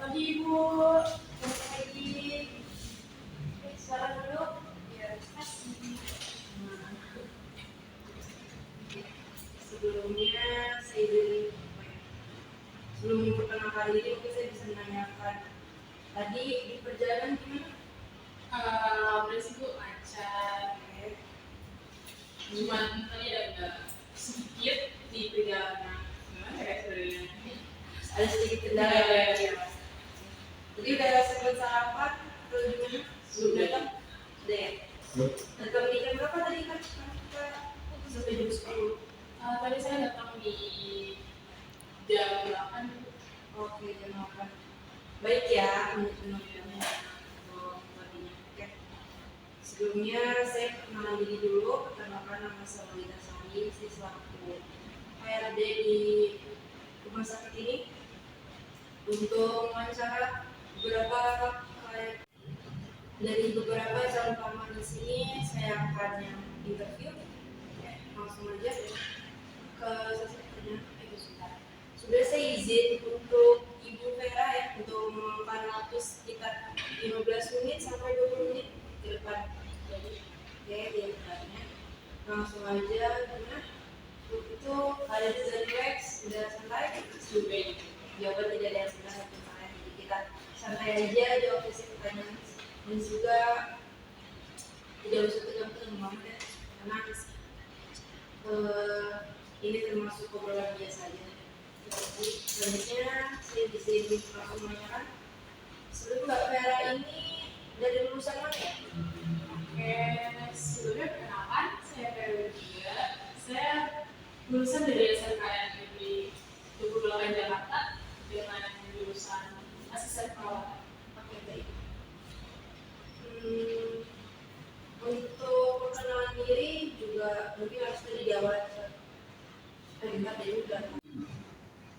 Pagi Ibu, selamat pagi. Suara dulu. Ya, terima kasih. Nah, sebelumnya saya izin sebelum perkenalkan diri mungkin saya bisa menanyakan tadi di perjalanan gimana? Beres Bu, lancar. Cuman tadi ada sedikit di perjalanan. Gimana ya sebenarnya? Ada sedikit kendala ya. Jadi udah sempat sarapan atau gimana? Sudah. Sudah ya. Datang di jam berapa tadi kan? Kita sampai jam 10. Tadi saya datang di jam 8. Oke, jam 8. Baik ya, menurutnya. Oke. Sebelumnya saya perkenalan diri dulu. Perkenalkan nama saya Lina Sani, saya selaku HRD di rumah sakit ini. Untuk wawancara dari beberapa calon pelamar di sini, saya akan yang interview. Langsung aja ke sesuatunya. Sudah saya izin untuk Ibu Vera ya untuk mengumumkan waktu sekitar 15 menit sampai 20 menit ke depan. Jadi, oke, di depannya langsung aja karena itu ada desain wax sudah santai, Sudah. jawaban tidak ada yang sebenarnya pertanyaan, jadi kita santai aja jawab sesi pertanyaan dan juga tidak usah tegang-tegang banget ya karena ini termasuk obrolan biasa aja. Jadi selanjutnya saya disini langsung menanyakan sebelum Mbak Vera ini dari lulusan mana ya? Oke, sebelumnya perkenalkan, saya Veronica. Saya lulusan dari SMKN Negeri 28 Jakarta dengan jurusan asisten perawatan. Oke, baik. Untuk perkenalan diri juga mungkin harus dijawab terlihat ya udah.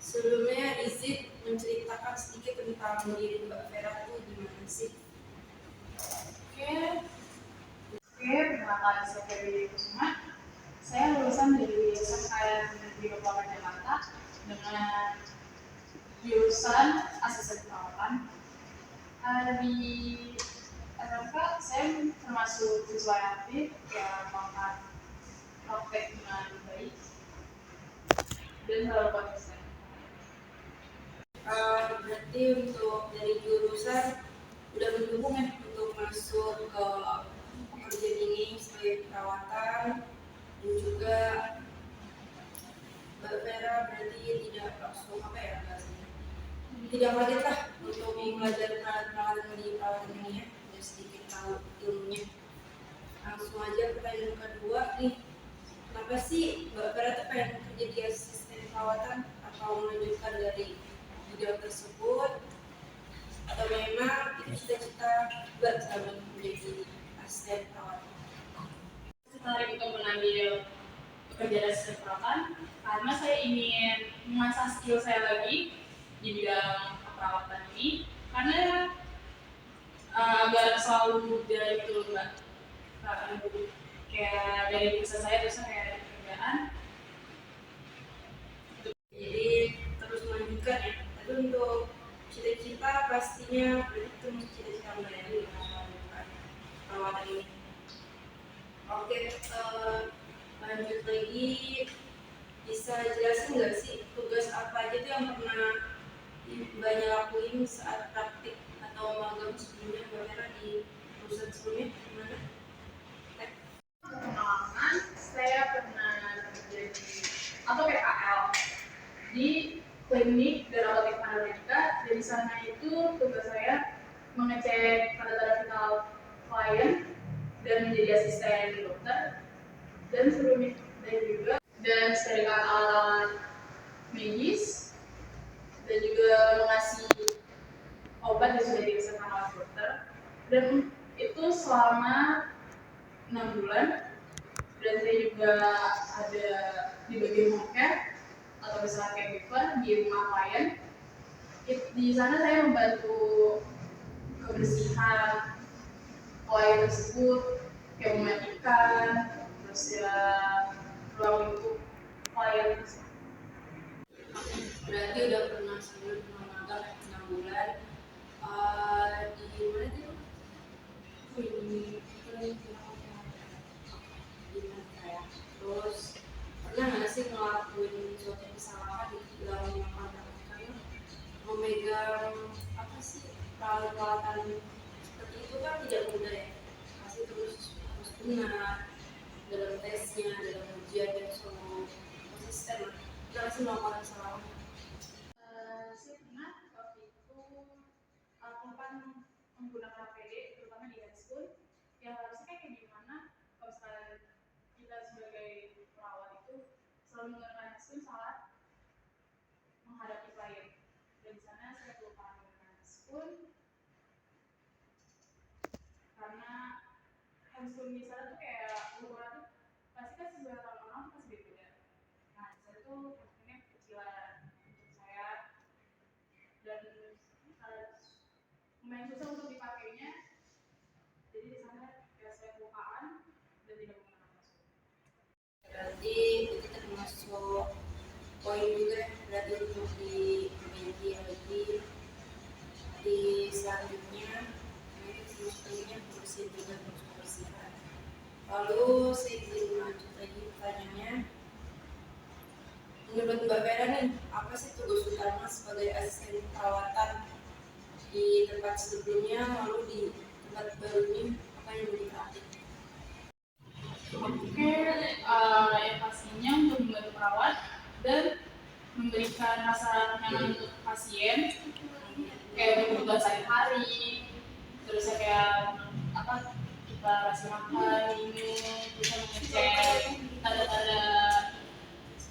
Sebelumnya izin menceritakan sedikit tentang diri Mbak Vera itu gimana sih? Oke, perkenalkan saya Ferry Kusuma. Saya lulusan dari SMKN Negeri 28 Jakarta dengan jurusan asisten perawatan. Di SMK saya termasuk siswa yang aktif yang melakukan praktek dengan baik dan selalu konsisten. Berarti untuk dari jurusan udah mendukung ya untuk masuk ke pekerjaan ini sebagai perawatan dan juga Mbak Vera berarti tidak langsung apa ya bahasanya tidak kaget lah untuk belajar perawatan di perawatan ini ya, udah sedikit tahu ilmunya. Langsung aja pertanyaan kedua nih, kenapa sih Mbak Vera tuh pengen kerja di asisten perawatan atau melanjutkan dari bidang tersebut atau memang itu cita-cita Mbak sahabat menjadi asisten perawatan? Tertarik untuk mengambil pekerjaan asisten perawatan karena saya ingin mengasah skill saya lagi di bidang perawatan ini karena agar selalu muda gitu Mbak. Kayak dari perusahaan saya terus kayak ada pekerjaan. Jadi terus melanjutkan ya. Tapi untuk cita-cita pastinya berarti itu cita-cita Mbak ya di melanjutkan perawatan ini. Oke, lanjut lagi, bisa jelasin nggak sih tugas apa aja tuh yang pernah Mbaknya lakuin saat praktik atau magang sebelumnya Mbak Vera di perusahaan sebelumnya gimana? Pengalaman saya pernah kerja di atau PKL di klinik Derawatik Analytica. Dari sana itu tugas saya mengecek tanda-tanda vital klien dan menjadi asisten dokter dan sebelumnya dan setrika alat medis dan juga mengasih obat yang sudah diresepkan oleh dokter dan itu selama 6 bulan. Dan saya juga ada di bagian home care atau misalnya caregiver di rumah klien. Di sana saya membantu kebersihan klien tersebut, kayak memandikan, terus ya ruang lingkup klien tersebut. Berarti udah pernah sebelum magang 6 bulan yang apa sih, perawatan seperti itu kan tidak mudah ya, pasti terus harus benar dalam tesnya, dalam ujian dan seluruh konsisten lah. Jangan sih melakukan kesalahan. Saya pernah waktu itu aku kan menggunakan APD terutama di high school yang harusnya kayak gimana kalau misalnya kita sebagai perawat itu selalu menggunakan masker saat menghadapi klien. Dan di sana saya kelupaan menggunakan masker karena handphone di sana tuh kayak ukuran tuh pasti kan sesuai orang pasti beda. Nah di sana tuh handphonenya kecilan untuk saya dan lumayan susah untuk dipakainya. Jadi di sana kayak saya kelupaan dan tidak menggunakan masker. Berarti itu termasuk poin juga ya, berarti untuk diperbaiki lagi di selanjutnya. Itu sebenarnya bersih juga, terus kebersihan. Lalu saya ingin lanjut lagi pertanyaannya, menurut Mbak Vera nih, apa sih tugas utama sebagai asisten perawatan di tempat sebelumnya lalu di tempat baru ini, apa yang menjadi perhatian? Oke, yang pastinya untuk membantu perawat dan memberikan rasa nyaman untuk pasien, kayak kebutuhan sehari-hari, terus kayak apa kita kasih makan, minum, bisa mengecek tanda-tanda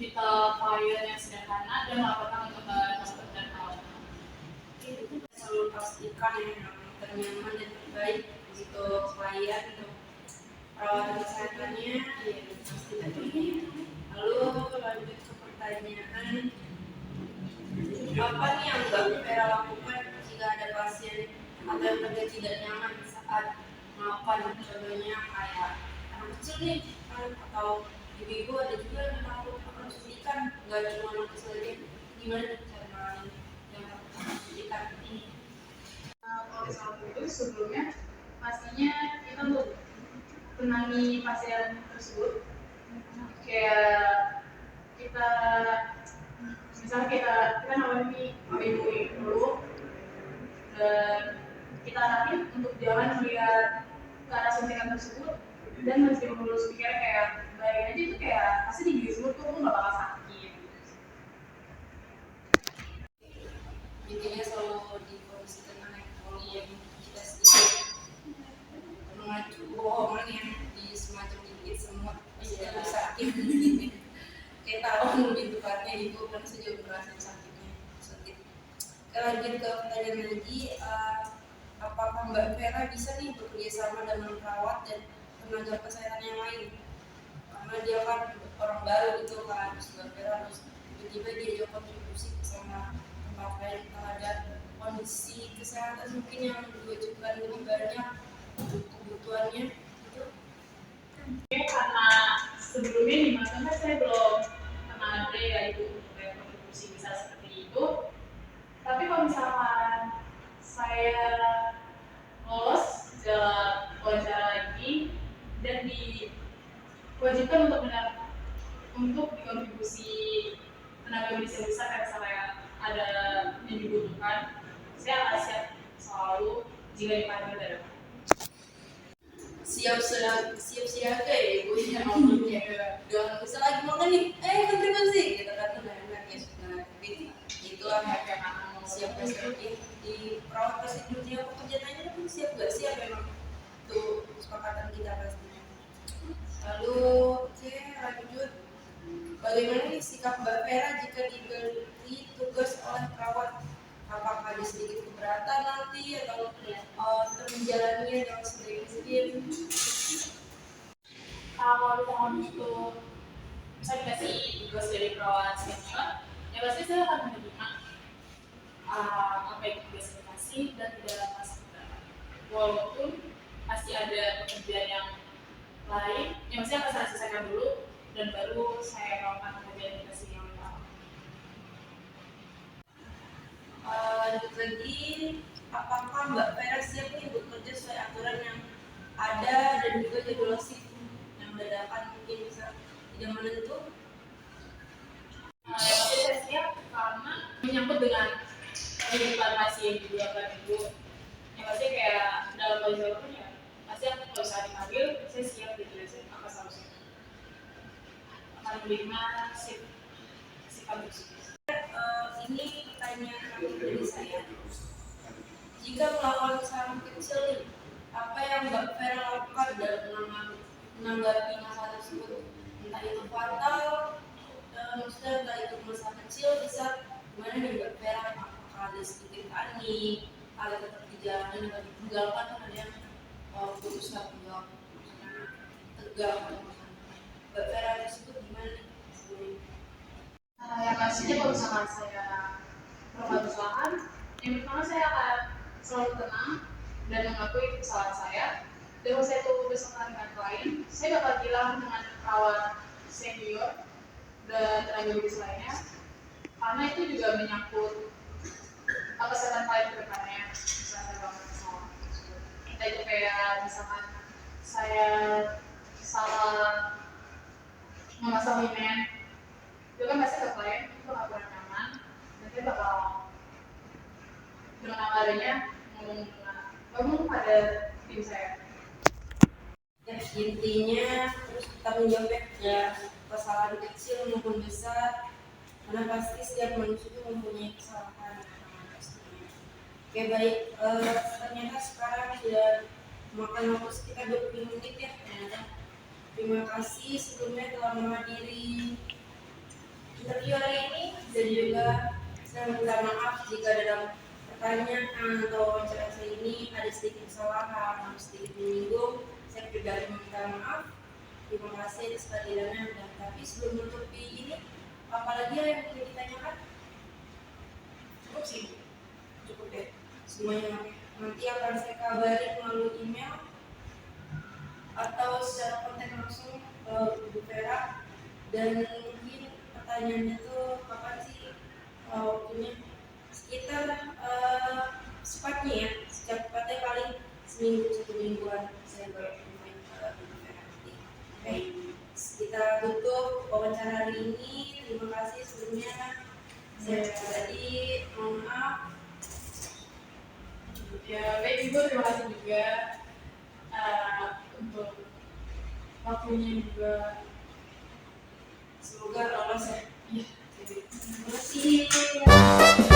vital klien yang sederhana dan melaporkan untuk dokter dan perawat. Itu selalu pastikan yang ternyaman dan terbaik untuk klien, untuk perawatan kesehatannya, ya pasti tentunya. Lalu lanjut ke pertanyaan, apa nih yang Mbak Vera lakukan jika ada pasien atau yang terlihat tidak nyaman saat melakukan, contohnya kayak anak kecil nih kan, atau ibu-ibu ada juga yang takut akan suntikan, nggak cuma anak kecil aja, gimana cara yang takut suntikan ini? Kalau misalnya itu sebelumnya pastinya kita untuk menangani pasien tersebut kayak kita misalnya kita nawari ibu dulu dan kita arahin untuk jangan melihat ke arah suntikan tersebut dan masih melurus pikirnya kayak bayangin aja itu kayak pasti digigit semut tuh nggak bakal sakit. Intinya selalu dikondisikan anak yang kita sedikit mengacu bohongan yang di semacam digigit semut tidak sakit. Kayak tahun gitu karena itu kan saya juga ngerasain sakitnya sakit. Lanjut ke pertanyaan lagi, apakah Mbak Vera bisa nih bekerja sama dengan perawat dan tenaga kesehatan yang lain? Karena dia kan orang baru gitu kan, Mbak Vera harus tiba-tiba dia juga kontribusi sama tempat lain terhadap kondisi kesehatan mungkin yang diwajibkan lebih banyak untuk kebutuhannya gitu. Oke, karena sebelumnya di masa kan saya belum pernah ada ya itu kontribusi bisa seperti itu. Tapi kalau misalkan saya lolos dalam wawancara ini dan diwajibkan untuk dikontribusi tenaga medis yang besar karena saya ada yang dibutuhkan, saya akan siap selalu jika dipanggil dari siap siaga ya ibu ya ngomongnya, jangan bisa lagi makan nih kontribusi gitu kan, tuh enak ya. Nah tapi itulah yang akan siap siap di perawat pasti dunia pekerjaannya pun siap gak siap memang tuh kesepakatan kita pastinya. Lalu oke, lanjut, bagaimana nih sikap Mbak Vera jika diberi tugas oleh perawat? Apakah ada sedikit keberatan nanti atau tetap menjalaninya dengan sebaik mungkin? kalau tahun itu saya dikasih tugas dari perawat senior, ya pasti saya akan menerima apa yang tugas saya kasih dan tidak merasa keberatan. Walaupun pasti ada pekerjaan yang lain, yang pasti akan saya selesaikan dulu dan baru saya melakukan pekerjaan yang dikasih yang utama. Lanjut lagi, apakah Mbak Vera siap nih bekerja sesuai aturan yang ada dan juga jadwal shift yang dadakan mungkin bisa tidak menentu? Yang pasti saya siap karena menyangkut dengan kehidupan pasien juga kan ibu. Ya pasti kayak dalam kondisi apapun ya pasti aku kalau saat dipanggil saya siap dijelasin apa seharusnya akan menerima sifat tersebut. Ini pertanyaan terakhir dari saya. Jika melakukan kesalahan kecil nih, apa yang Mbak Vera lakukan dalam menanggapi masalah tersebut? Entah itu fatal, maksudnya entah itu masalah kecil, bisa gimana nih Mbak Vera? Apakah ada sedikit panik, ada tetap dijalanin atau ditinggalkan? Kan ada yang berusaha menjawab tegang atau Mbak Vera tersebut gimana nih? Yang pastinya kalau misalkan saya melakukan kesalahan, yang pertama saya akan selalu tenang dan mengakui kesalahan saya. Dan kalau saya itu bersama dengan klien, saya bakal bilang dengan perawat senior dan tenaga medis lainnya, karena itu juga menyangkut kesehatan klien ke depannya. Misalnya saya melakukan kesalahan tersebut, entah itu kayak misalkan saya salah memasang himen, itu kan pasti ke klien itu bakal kurang nyaman, nanti bakal dengan apa adanya ngomong pada tim saya. Ya, intinya terus kita menjawab ya kesalahan kecil maupun besar, karena pasti setiap manusia itu mempunyai kesalahan pastinya. Oke baik, ternyata sekarang sudah makan waktu sekitar 20 menit ya ternyata. Terima kasih sebelumnya telah menghadiri interview hari ini, dan juga saya minta maaf jika dalam pertanyaan atau wawancara saya ini ada sedikit kesalahan atau sedikit menyinggung. Saya pribadi meminta maaf. Terima kasih atas kehadirannya. Dan tapi sebelum menutupi ini, apalagi yang ingin ditanyakan? Cukup sih, cukup deh. Semuanya nanti akan saya kabari melalui email atau secara kontak langsung ke Bu Vera. Dan mungkin pertanyaannya tuh kapan sih waktunya? Sekitar sepatnya ya, secepatnya paling seminggu, 1 mingguan saya baru main ke Bu Vera nanti. Oke, kita tutup wawancara hari ini. Terima kasih sebelumnya. Saya tadi mohon maaf. Ya baik ibu, terima kasih juga untuk waktunya juga. Semoga lolos ya. Iya. Terima kasih.